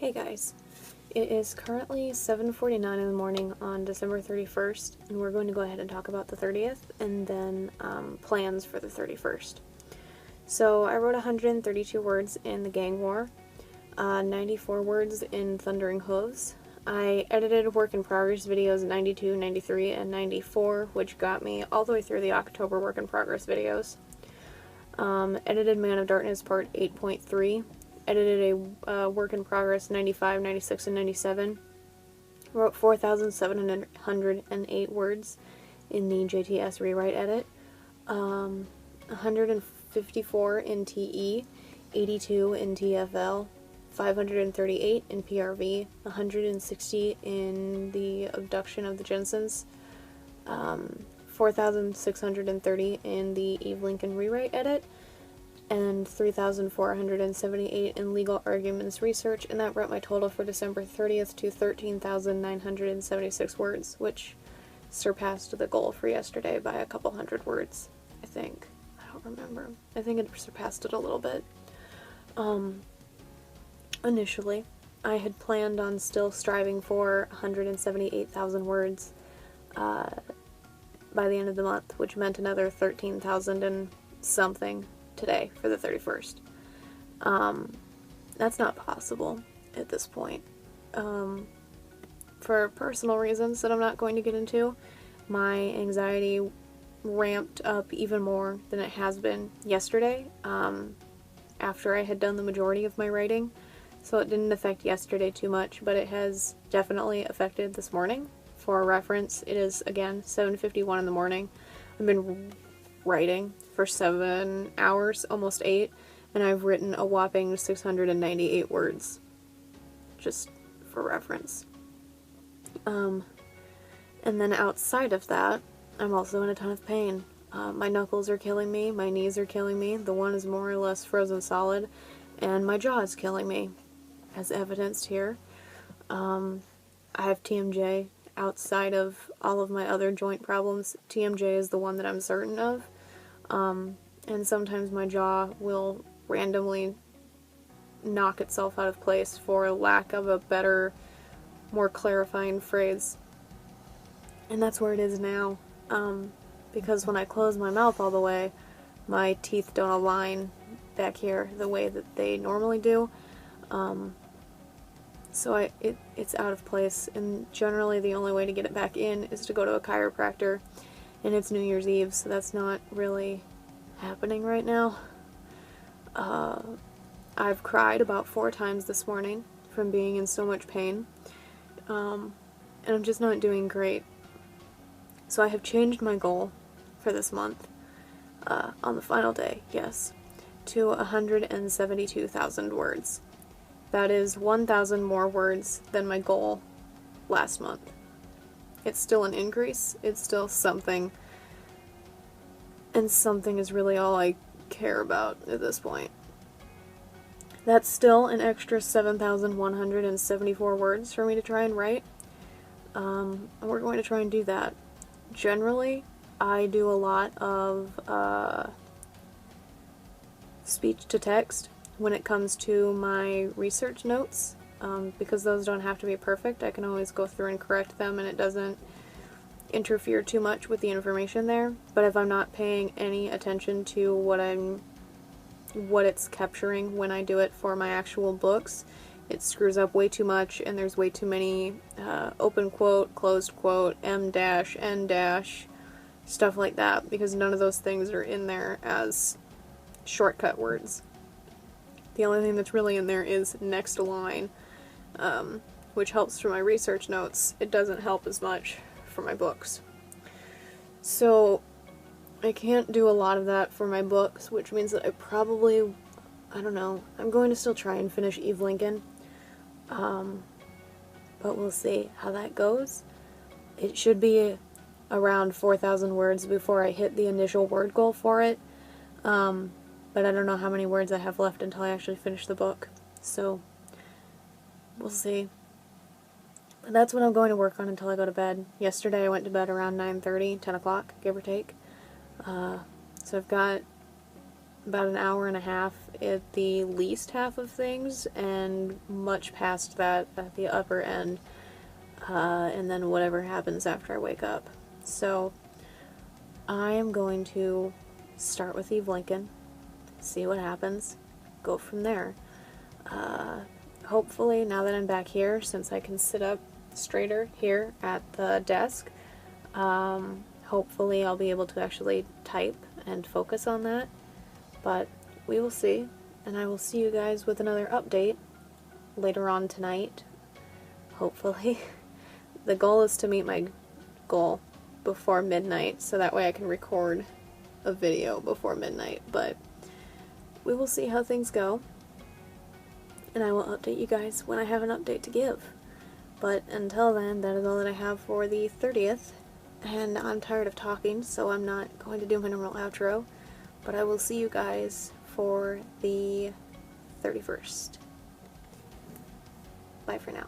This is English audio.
Hey guys, it is currently 7:49 in the morning on December 31st, and we're going to go ahead and talk about the 30th and then plans for the 31st. So I wrote 132 words in The Gang War, 94 words in Thundering Hooves. I edited work in progress videos 92, 93, and 94, which got me all the way through the October work in progress videos. Edited Man of Darkness Part 8.3. Edited a work in progress 95, 96, and 97. Wrote 4,708 words in the JTS rewrite edit. 154 in TE, 82 in TFL, 538 in PRV, 160 in the abduction of the Jensens, 4,630 in the Eve Lincoln rewrite edit, and 3,478 in legal arguments research, and that brought my total for December 30th to 13,976 words, which surpassed the goal for yesterday by a couple hundred words, I think. I don't remember. I think it surpassed it a little bit. Initially, I had planned on still striving for 178,000 words by the end of the month, which meant another 13,000 and something today for the 31st. That's not possible at this point. For personal reasons that I'm not going to get into, my anxiety ramped up even more than it has been yesterday, after I had done the majority of my writing. So it didn't affect yesterday too much, but it has definitely affected this morning. For reference, it is, again, 7:51 in the morning. I've been writing for 7 hours, almost 8, and I've written a whopping 698 words, just for reference. And then outside of that, I'm also in a ton of pain. My knuckles are killing me, my knees are killing me, the one is more or less frozen solid, and my jaw is killing me, as evidenced here. I have TMJ. Outside of all of my other joint problems, TMJ is the one that I'm certain of. And sometimes my jaw will randomly knock itself out of place, for lack of a better, more clarifying phrase. And that's where it is now. Because when I close my mouth all the way, my teeth don't align back here the way that they normally do. So it's out of place, and generally the only way to get it back in is to go to a chiropractor, and it's New Year's Eve, so that's not really happening right now. I've cried about 4 times this morning from being in so much pain, and I'm just not doing great. So I have changed my goal for this month, on the final day, yes, to 172,000 words. That is 1,000 more words than my goal last month. It's still an increase, it's still something, and something is really all I care about at this point. That's still an extra 7,174 words for me to try and write, and we're going to try and do that. Generally, I do a lot of speech to text when it comes to my research notes, because those don't have to be perfect. I can always go through and correct them, and it doesn't interfere too much with the information there. But if I'm not paying any attention to what it's capturing when I do it for my actual books, it screws up way too much, and there's way too many open quote, closed quote, M dash, N dash, stuff like that, because none of those things are in there as shortcut words. The only thing that's really in there is next line, which helps for my research notes. It doesn't help as much for my books. So I can't do a lot of that for my books, which means that I probably, I don't know, I'm going to still try and finish Eve Lincoln, but we'll see how that goes. It should be around 4,000 words before I hit the initial word goal for it, but I don't know how many words I have left until I actually finish the book, so we'll see. But that's what I'm going to work on until I go to bed. Yesterday I went to bed around 9:30, 10 o'clock, give or take. So I've got about an hour and a half at the least half of things, and much past that at the upper end, and then whatever happens after I wake up. So I am going to start with Eve Lincoln, see what happens, go from there. Hopefully, now that I'm back here, since I can sit up straighter here at the desk, hopefully I'll be able to actually type and focus on that. But we will see, and I will see you guys with another update later on tonight, hopefully. The goal is to meet my goal before midnight, so that way I can record a video before midnight, but we will see how things go, and I will update you guys when I have an update to give. But until then, that is all that I have for the 30th, and I'm tired of talking, so I'm not going to do my normal outro. But I will see you guys for the 31st. Bye for now.